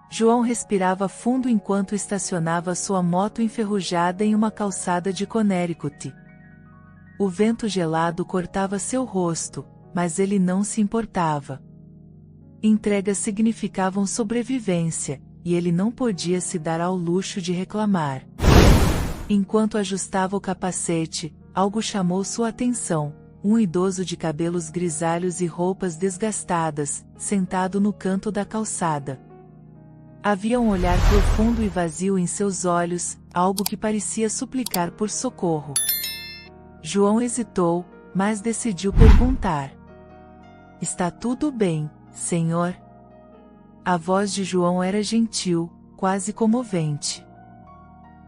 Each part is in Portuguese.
João respirava fundo enquanto estacionava sua moto enferrujada em uma calçada de Connecticut. O vento gelado cortava seu rosto, mas ele não se importava. Entregas significavam sobrevivência, e ele não podia se dar ao luxo de reclamar. Enquanto ajustava o capacete, algo chamou sua atenção: um idoso de cabelos grisalhos e roupas desgastadas, sentado no canto da calçada. Havia um olhar profundo e vazio em seus olhos, algo que parecia suplicar por socorro. João hesitou, mas decidiu perguntar: "Está tudo bem, senhor?" A voz de João era gentil, quase comovente.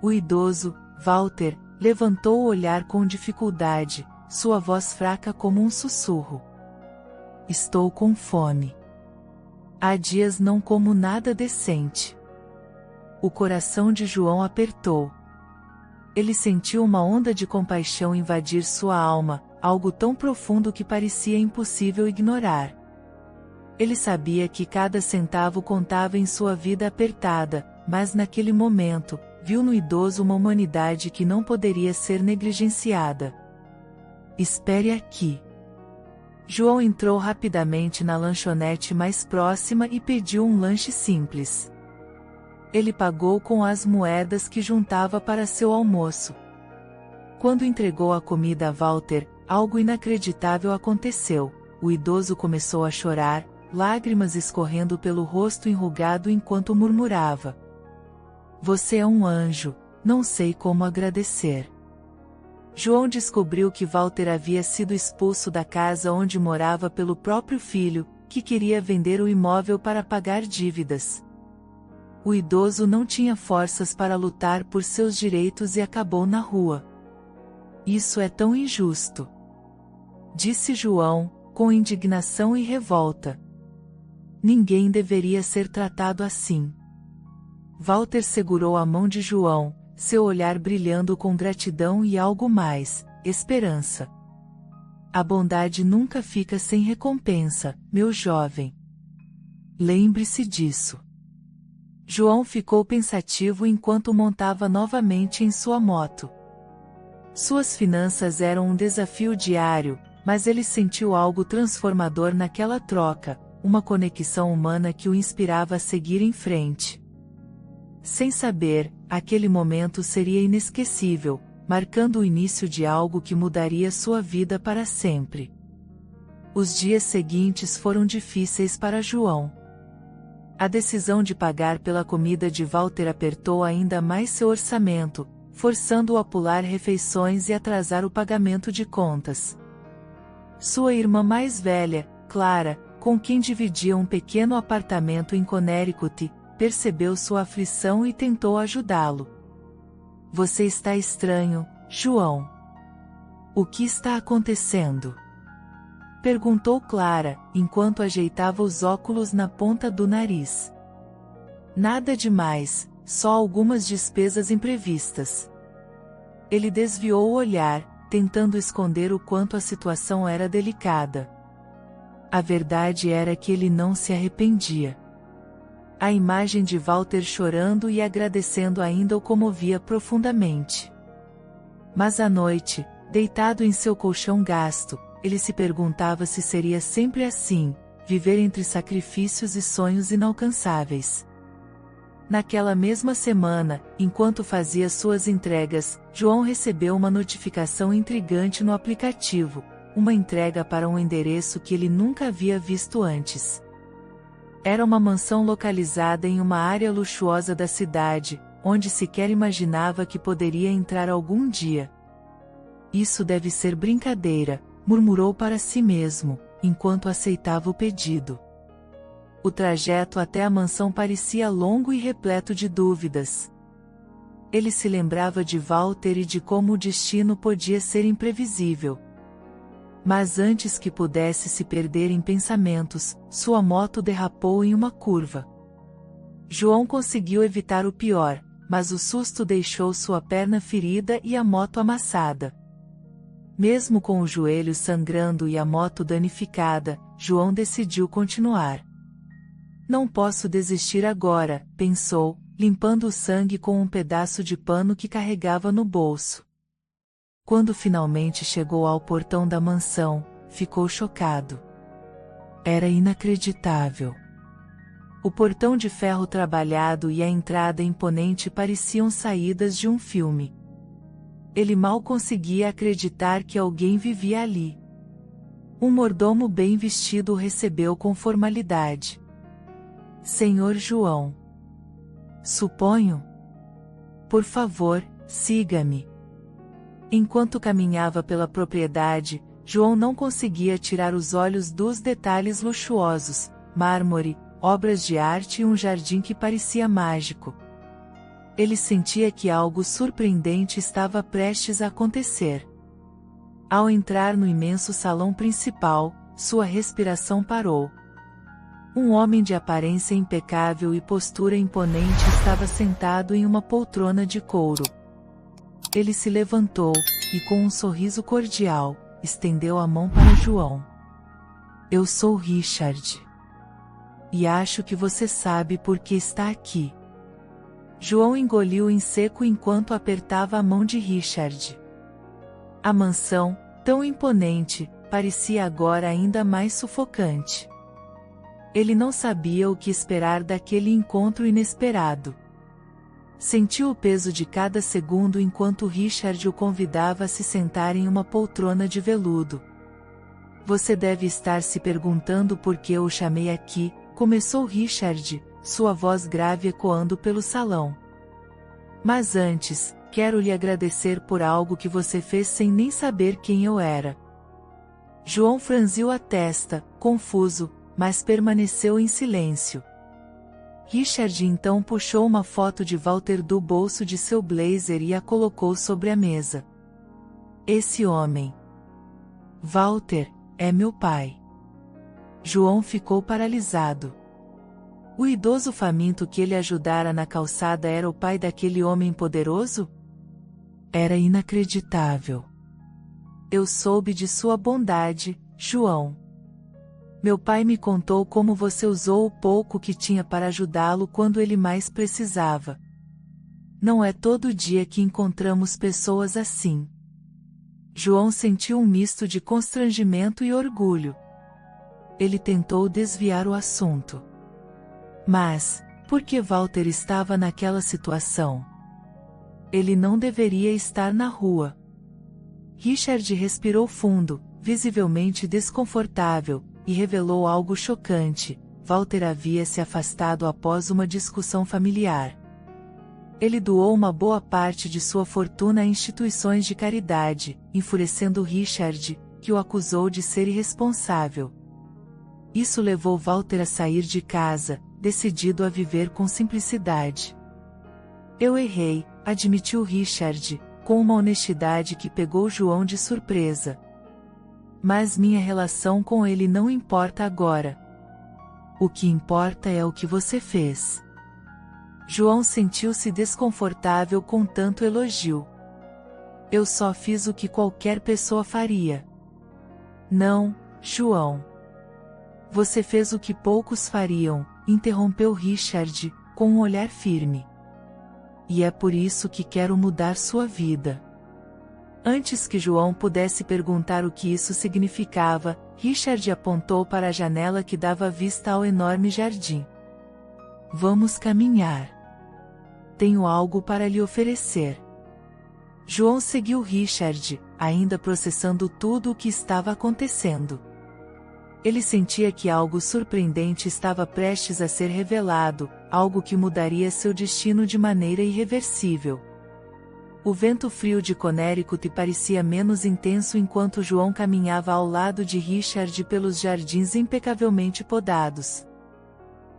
O idoso, Walter, levantou o olhar com dificuldade, sua voz fraca como um sussurro. "Estou com fome. Há dias não como nada decente." O coração de João apertou. Ele sentiu uma onda de compaixão invadir sua alma, algo tão profundo que parecia impossível ignorar. Ele sabia que cada centavo contava em sua vida apertada, mas naquele momento, viu no idoso uma humanidade que não poderia ser negligenciada. "Espere aqui." João entrou rapidamente na lanchonete mais próxima e pediu um lanche simples. Ele pagou com as moedas que juntava para seu almoço. Quando entregou a comida a Walter, algo inacreditável aconteceu. O idoso começou a chorar, lágrimas escorrendo pelo rosto enrugado enquanto murmurava: "Você é um anjo, não sei como agradecer." João descobriu que Walter havia sido expulso da casa onde morava pelo próprio filho, que queria vender o imóvel para pagar dívidas. O idoso não tinha forças para lutar por seus direitos e acabou na rua. "Isso é tão injusto", disse João, com indignação e revolta. "Ninguém deveria ser tratado assim." Walter segurou a mão de João, seu olhar brilhando com gratidão e algo mais, esperança. "A bondade nunca fica sem recompensa, meu jovem. Lembre-se disso." João ficou pensativo enquanto montava novamente em sua moto. Suas finanças eram um desafio diário, mas ele sentiu algo transformador naquela troca, uma conexão humana que o inspirava a seguir em frente. Sem saber, aquele momento seria inesquecível, marcando o início de algo que mudaria sua vida para sempre. Os dias seguintes foram difíceis para João. A decisão de pagar pela comida de Walter apertou ainda mais seu orçamento, forçando-o a pular refeições e atrasar o pagamento de contas. Sua irmã mais velha, Clara, com quem dividia um pequeno apartamento em Connecticut, percebeu sua aflição e tentou ajudá-lo. "Você está estranho, João. O que está acontecendo?" perguntou Clara, enquanto ajeitava os óculos na ponta do nariz. "Nada demais, só algumas despesas imprevistas." Ele desviou o olhar, tentando esconder o quanto a situação era delicada. A verdade era que ele não se arrependia. A imagem de Walter chorando e agradecendo ainda o comovia profundamente. Mas à noite, deitado em seu colchão gasto, ele se perguntava se seria sempre assim, viver entre sacrifícios e sonhos inalcançáveis. Naquela mesma semana, enquanto fazia suas entregas, João recebeu uma notificação intrigante no aplicativo, uma entrega para um endereço que ele nunca havia visto antes. Era uma mansão localizada em uma área luxuosa da cidade, onde sequer imaginava que poderia entrar algum dia. "Isso deve ser brincadeira", murmurou para si mesmo, enquanto aceitava o pedido. O trajeto até a mansão parecia longo e repleto de dúvidas. Ele se lembrava de Walter e de como o destino podia ser imprevisível. Mas antes que pudesse se perder em pensamentos, sua moto derrapou em uma curva. João conseguiu evitar o pior, mas o susto deixou sua perna ferida e a moto amassada. Mesmo com o joelho sangrando e a moto danificada, João decidiu continuar. Não posso desistir agora, pensou, limpando o sangue com um pedaço de pano que carregava no bolso. Quando finalmente chegou ao portão da mansão, ficou chocado. Era inacreditável. O portão de ferro trabalhado e a entrada imponente pareciam saídas de um filme. Ele mal conseguia acreditar que alguém vivia ali. Um mordomo bem vestido o recebeu com formalidade. Senhor João. Suponho. Por favor, siga-me. Enquanto caminhava pela propriedade, João não conseguia tirar os olhos dos detalhes luxuosos, mármore, obras de arte e um jardim que parecia mágico. Ele sentia que algo surpreendente estava prestes a acontecer. Ao entrar no imenso salão principal, sua respiração parou. Um homem de aparência impecável e postura imponente estava sentado em uma poltrona de couro. Ele se levantou, e com um sorriso cordial, estendeu a mão para João. Eu sou Richard. E acho que você sabe por que está aqui. João engoliu em seco enquanto apertava a mão de Richard. A mansão, tão imponente, parecia agora ainda mais sufocante. Ele não sabia o que esperar daquele encontro inesperado. Sentiu o peso de cada segundo enquanto Richard o convidava a se sentar em uma poltrona de veludo. Você deve estar se perguntando por que eu o chamei aqui, começou Richard, sua voz grave ecoando pelo salão. Mas antes, quero lhe agradecer por algo que você fez sem nem saber quem eu era. João franziu a testa, confuso, mas permaneceu em silêncio. Richard então puxou uma foto de Walter do bolso de seu blazer e a colocou sobre a mesa. Esse homem. Walter, é meu pai. João ficou paralisado. O idoso faminto que ele ajudara na calçada era o pai daquele homem poderoso? Era inacreditável. Eu soube de sua bondade, João. Meu pai me contou como você usou o pouco que tinha para ajudá-lo quando ele mais precisava. Não é todo dia que encontramos pessoas assim. João sentiu um misto de constrangimento e orgulho. Ele tentou desviar o assunto. Mas, por que Walter estava naquela situação? Ele não deveria estar na rua. Richard respirou fundo, visivelmente desconfortável, e revelou algo chocante: Walter havia se afastado após uma discussão familiar. Ele doou uma boa parte de sua fortuna a instituições de caridade, enfurecendo Richard, que o acusou de ser irresponsável. Isso levou Walter a sair de casa, decidido a viver com simplicidade. Eu errei, admitiu Richard, com uma honestidade que pegou João de surpresa. Mas minha relação com ele não importa agora. O que importa é o que você fez. João sentiu-se desconfortável com tanto elogio. Eu só fiz o que qualquer pessoa faria. Não, João. Você fez o que poucos fariam, interrompeu Richard, com um olhar firme. E é por isso que quero mudar sua vida. Antes que João pudesse perguntar o que isso significava, Richard apontou para a janela que dava vista ao enorme jardim. Vamos caminhar. Tenho algo para lhe oferecer. João seguiu Richard, ainda processando tudo o que estava acontecendo. Ele sentia que algo surpreendente estava prestes a ser revelado, algo que mudaria seu destino de maneira irreversível. O vento frio de Connecticut parecia menos intenso enquanto João caminhava ao lado de Richard pelos jardins impecavelmente podados.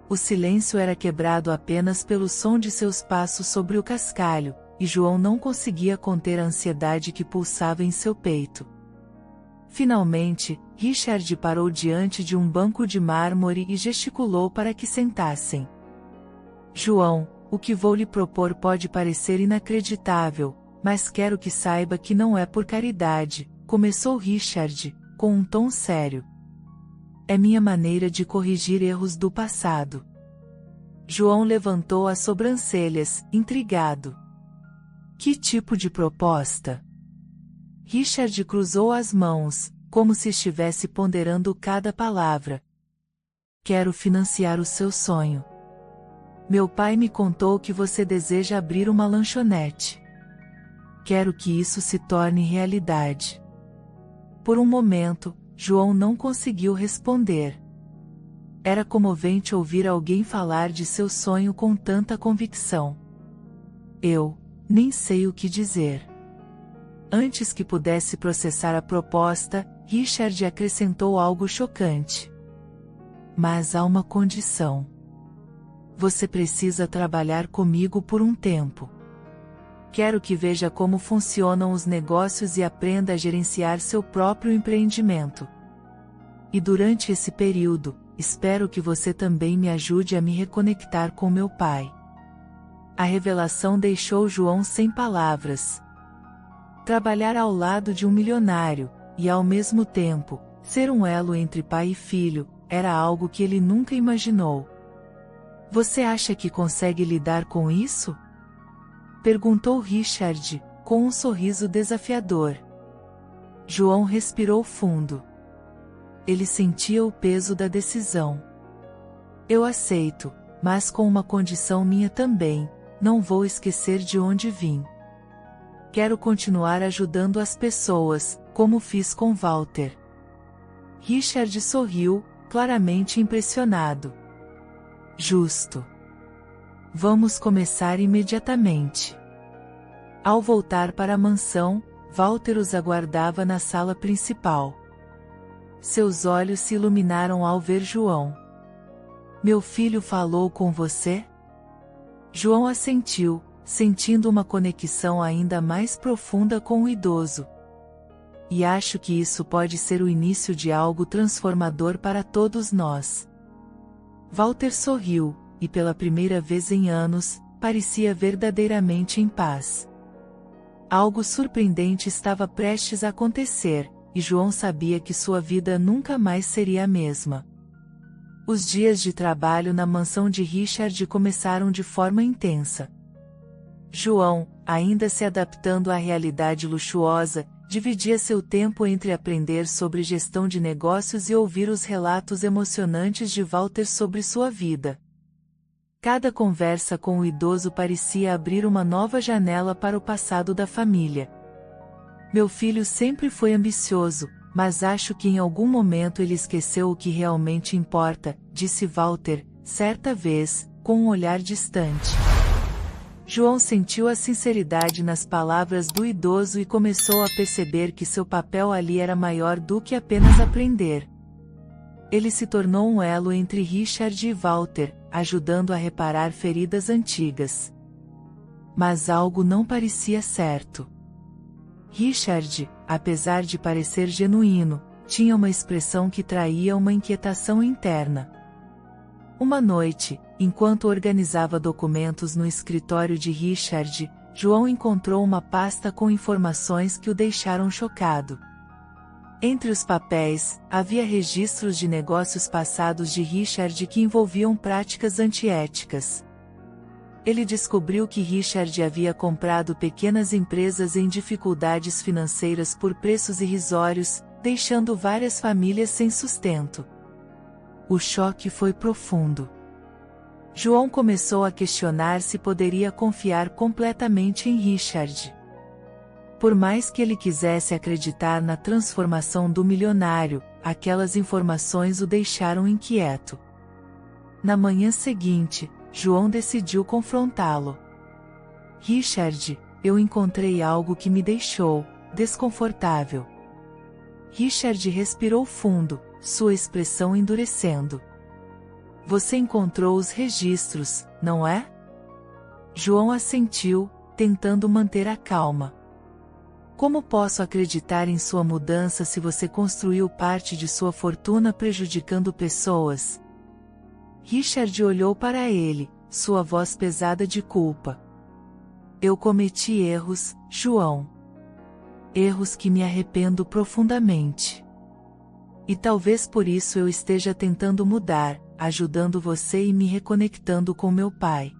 O silêncio era quebrado apenas pelo som de seus passos sobre o cascalho, e João não conseguia conter a ansiedade que pulsava em seu peito. Finalmente, Richard parou diante de um banco de mármore e gesticulou para que sentassem. João, o que vou lhe propor pode parecer inacreditável, mas quero que saiba que não é por caridade, começou Richard, com um tom sério. É minha maneira de corrigir erros do passado. João levantou as sobrancelhas, intrigado. Que tipo de proposta? Richard cruzou as mãos, como se estivesse ponderando cada palavra. Quero financiar o seu sonho. Meu pai me contou que você deseja abrir uma lanchonete. Quero que isso se torne realidade. Por um momento, João não conseguiu responder. Era comovente ouvir alguém falar de seu sonho com tanta convicção. Eu nem sei o que dizer. Antes que pudesse processar a proposta, Richard acrescentou algo chocante. Mas há uma condição. Você precisa trabalhar comigo por um tempo. Quero que veja como funcionam os negócios e aprenda a gerenciar seu próprio empreendimento. E durante esse período, espero que você também me ajude a me reconectar com meu pai. A revelação deixou João sem palavras. Trabalhar ao lado de um milionário, e ao mesmo tempo, ser um elo entre pai e filho, era algo que ele nunca imaginou. Você acha que consegue lidar com isso? Perguntou Richard, com um sorriso desafiador. João respirou fundo. Ele sentia o peso da decisão. Eu aceito, mas com uma condição minha também, não vou esquecer de onde vim. Quero continuar ajudando as pessoas, como fiz com Walter. Richard sorriu, claramente impressionado. Justo. Vamos começar imediatamente. Ao voltar para a mansão, Walter os aguardava na sala principal. Seus olhos se iluminaram ao ver João. Meu filho falou com você? João assentiu, sentindo uma conexão ainda mais profunda com o idoso. E acho que isso pode ser o início de algo transformador para todos nós. Walter sorriu, e pela primeira vez em anos, parecia verdadeiramente em paz. Algo surpreendente estava prestes a acontecer, e João sabia que sua vida nunca mais seria a mesma. Os dias de trabalho na mansão de Richard começaram de forma intensa. João, ainda se adaptando à realidade luxuosa, dividia seu tempo entre aprender sobre gestão de negócios e ouvir os relatos emocionantes de Walter sobre sua vida. Cada conversa com o idoso parecia abrir uma nova janela para o passado da família. Meu filho sempre foi ambicioso, mas acho que em algum momento ele esqueceu o que realmente importa, disse Walter, certa vez, com um olhar distante. João sentiu a sinceridade nas palavras do idoso e começou a perceber que seu papel ali era maior do que apenas aprender. Ele se tornou um elo entre Richard e Walter, ajudando a reparar feridas antigas. Mas algo não parecia certo. Richard, apesar de parecer genuíno, tinha uma expressão que traía uma inquietação interna. Uma noite, enquanto organizava documentos no escritório de Richard, João encontrou uma pasta com informações que o deixaram chocado. Entre os papéis, havia registros de negócios passados de Richard que envolviam práticas antiéticas. Ele descobriu que Richard havia comprado pequenas empresas em dificuldades financeiras por preços irrisórios, deixando várias famílias sem sustento. O choque foi profundo. João começou a questionar se poderia confiar completamente em Richard. Por mais que ele quisesse acreditar na transformação do milionário, aquelas informações o deixaram inquieto. Na manhã seguinte, João decidiu confrontá-lo. Richard, eu encontrei algo que me deixou desconfortável. Richard respirou fundo, sua expressão endurecendo. Você encontrou os registros, não é? João assentiu, tentando manter a calma. Como posso acreditar em sua mudança se você construiu parte de sua fortuna prejudicando pessoas? Richard olhou para ele, sua voz pesada de culpa. Eu cometi erros, João. Erros que me arrependo profundamente. E talvez por isso eu esteja tentando mudar, ajudando você e me reconectando com meu pai.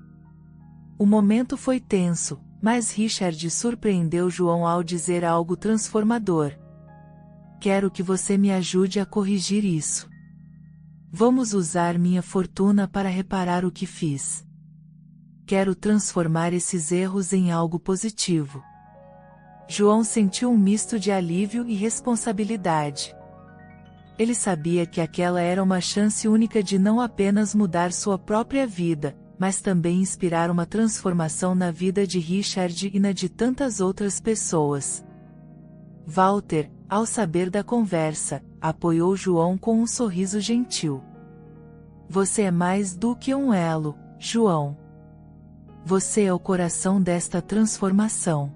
O momento foi tenso, mas Richard surpreendeu João ao dizer algo transformador. Quero que você me ajude a corrigir isso. Vamos usar minha fortuna para reparar o que fiz. Quero transformar esses erros em algo positivo. João sentiu um misto de alívio e responsabilidade. Ele sabia que aquela era uma chance única de não apenas mudar sua própria vida, mas também inspirar uma transformação na vida de Richard e na de tantas outras pessoas. Walter, ao saber da conversa, apoiou João com um sorriso gentil. Você é mais do que um elo, João. Você é o coração desta transformação.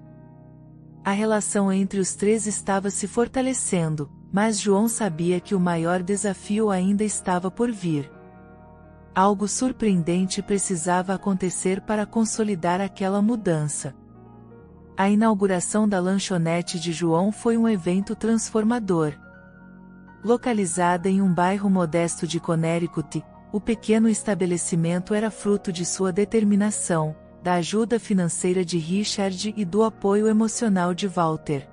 A relação entre os três estava se fortalecendo, mas João sabia que o maior desafio ainda estava por vir. Algo surpreendente precisava acontecer para consolidar aquela mudança. A inauguração da lanchonete de João foi um evento transformador. Localizada em um bairro modesto de Connecticut, o pequeno estabelecimento era fruto de sua determinação, da ajuda financeira de Richard e do apoio emocional de Walter.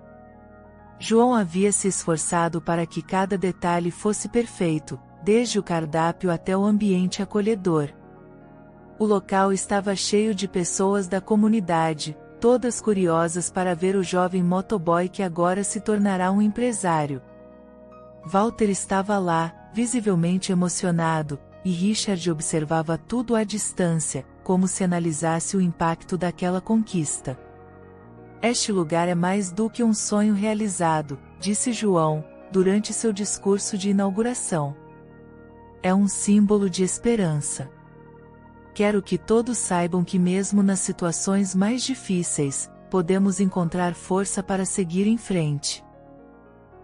João havia se esforçado para que cada detalhe fosse perfeito, desde o cardápio até o ambiente acolhedor. O local estava cheio de pessoas da comunidade, todas curiosas para ver o jovem motoboy que agora se tornará um empresário. Walter estava lá, visivelmente emocionado, e Richard observava tudo à distância, como se analisasse o impacto daquela conquista. Este lugar é mais do que um sonho realizado, disse João, durante seu discurso de inauguração. É um símbolo de esperança. Quero que todos saibam que mesmo nas situações mais difíceis, podemos encontrar força para seguir em frente.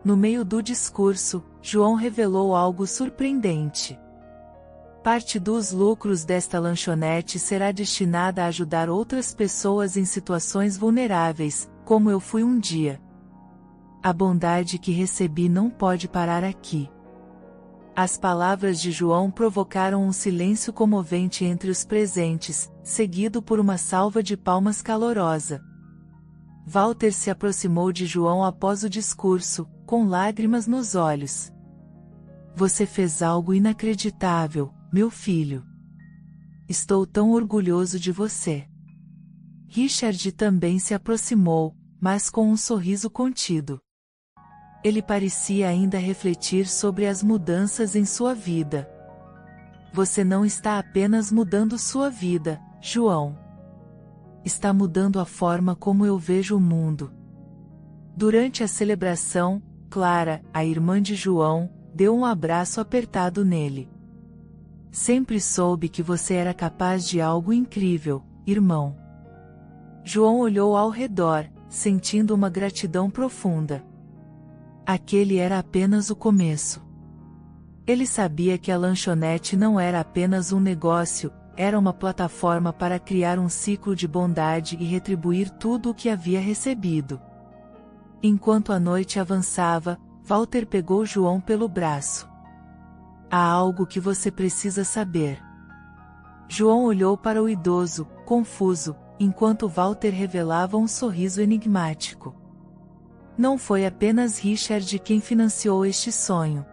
No meio do discurso, João revelou algo surpreendente. Parte dos lucros desta lanchonete será destinada a ajudar outras pessoas em situações vulneráveis, como eu fui um dia. A bondade que recebi não pode parar aqui. As palavras de João provocaram um silêncio comovente entre os presentes, seguido por uma salva de palmas calorosa. Walter se aproximou de João após o discurso, com lágrimas nos olhos. Você fez algo inacreditável, meu filho. Estou tão orgulhoso de você. Richard também se aproximou, mas com um sorriso contido. Ele parecia ainda refletir sobre as mudanças em sua vida. Você não está apenas mudando sua vida, João. Está mudando a forma como eu vejo o mundo. Durante a celebração, Clara, a irmã de João, deu um abraço apertado nele. Sempre soube que você era capaz de algo incrível, irmão. João olhou ao redor, sentindo uma gratidão profunda. Aquele era apenas o começo. Ele sabia que a lanchonete não era apenas um negócio, era uma plataforma para criar um ciclo de bondade e retribuir tudo o que havia recebido. Enquanto a noite avançava, Walter pegou João pelo braço. Há algo que você precisa saber. João olhou para o idoso, confuso, enquanto Walter revelava um sorriso enigmático. Não foi apenas Richard quem financiou este sonho.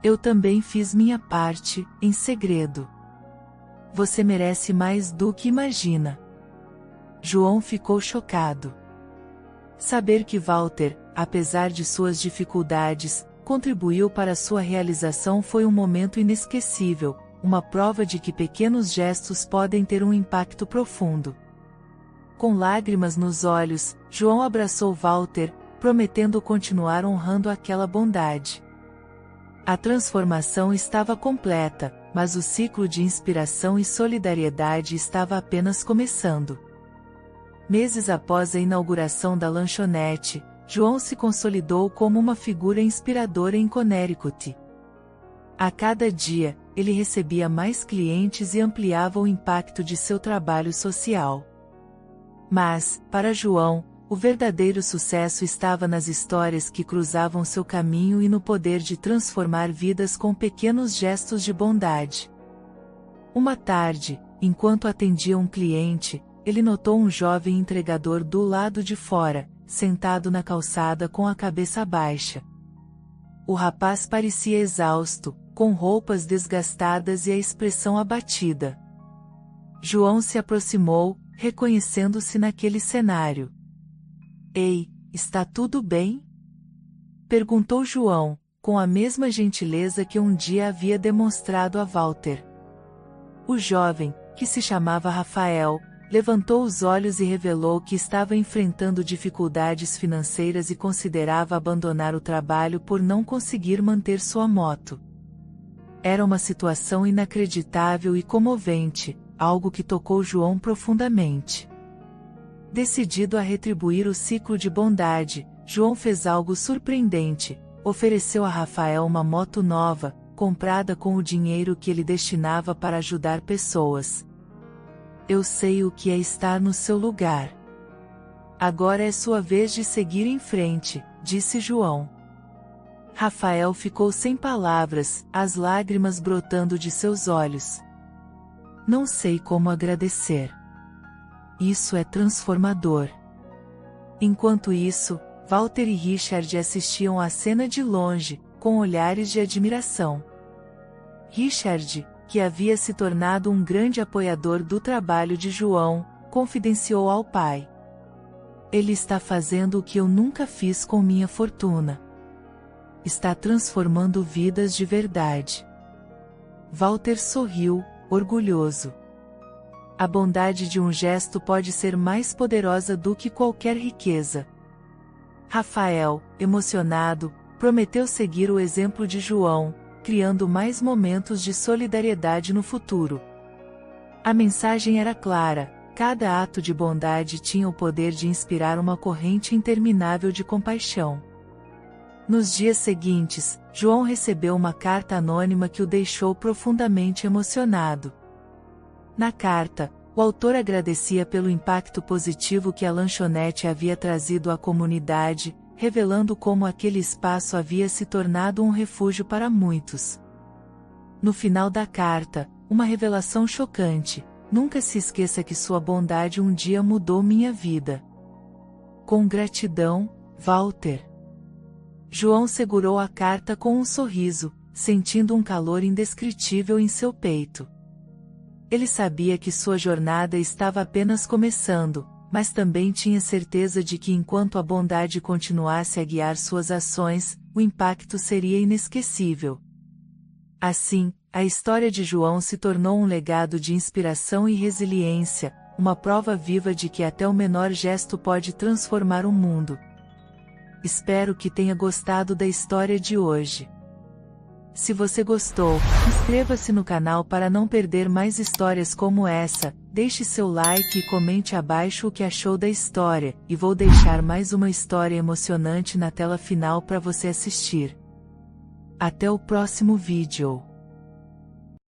Eu também fiz minha parte, em segredo. Você merece mais do que imagina. João ficou chocado. Saber que Walter, apesar de suas dificuldades, contribuiu para sua realização foi um momento inesquecível, uma prova de que pequenos gestos podem ter um impacto profundo. Com lágrimas nos olhos, João abraçou Walter, prometendo continuar honrando aquela bondade. A transformação estava completa, mas o ciclo de inspiração e solidariedade estava apenas começando. Meses após a inauguração da lanchonete, João se consolidou como uma figura inspiradora em Connecticut. A cada dia, ele recebia mais clientes e ampliava o impacto de seu trabalho social. Mas, para João, O verdadeiro sucesso estava nas histórias que cruzavam seu caminho e no poder de transformar vidas com pequenos gestos de bondade. Uma tarde, enquanto atendia um cliente, ele notou um jovem entregador do lado de fora, sentado na calçada com a cabeça baixa. O rapaz parecia exausto, com roupas desgastadas e a expressão abatida. João se aproximou, reconhecendo-se naquele cenário. Ei, está tudo bem? Perguntou João, com a mesma gentileza que um dia havia demonstrado a Walter. O jovem, que se chamava Rafael, levantou os olhos e revelou que estava enfrentando dificuldades financeiras e considerava abandonar o trabalho por não conseguir manter sua moto. Era uma situação inacreditável e comovente, algo que tocou João profundamente. Decidido a retribuir o ciclo de bondade, João fez algo surpreendente: ofereceu a Rafael uma moto nova, comprada com o dinheiro que ele destinava para ajudar pessoas. Eu sei o que é estar no seu lugar. Agora é sua vez de seguir em frente, disse João. Rafael ficou sem palavras, as lágrimas brotando de seus olhos. Não sei como agradecer. Isso é transformador. Enquanto isso, Walter e Richard assistiam à cena de longe, com olhares de admiração. Richard, que havia se tornado um grande apoiador do trabalho de João, confidenciou ao pai. Ele está fazendo o que eu nunca fiz com minha fortuna. Está transformando vidas de verdade. Walter sorriu, orgulhoso. A bondade de um gesto pode ser mais poderosa do que qualquer riqueza. Rafael, emocionado, prometeu seguir o exemplo de João, criando mais momentos de solidariedade no futuro. A mensagem era clara: cada ato de bondade tinha o poder de inspirar uma corrente interminável de compaixão. Nos dias seguintes, João recebeu uma carta anônima que o deixou profundamente emocionado. Na carta, o autor agradecia pelo impacto positivo que a lanchonete havia trazido à comunidade, revelando como aquele espaço havia se tornado um refúgio para muitos. No final da carta, uma revelação chocante: nunca se esqueça que sua bondade um dia mudou minha vida. Com gratidão, Walter. João segurou a carta com um sorriso, sentindo um calor indescritível em seu peito. Ele sabia que sua jornada estava apenas começando, mas também tinha certeza de que enquanto a bondade continuasse a guiar suas ações, o impacto seria inesquecível. Assim, a história de João se tornou um legado de inspiração e resiliência, uma prova viva de que até o menor gesto pode transformar o mundo. Espero que tenha gostado da história de hoje. Se você gostou, inscreva-se no canal para não perder mais histórias como essa, deixe seu like e comente abaixo o que achou da história, e vou deixar mais uma história emocionante na tela final para você assistir. Até o próximo vídeo.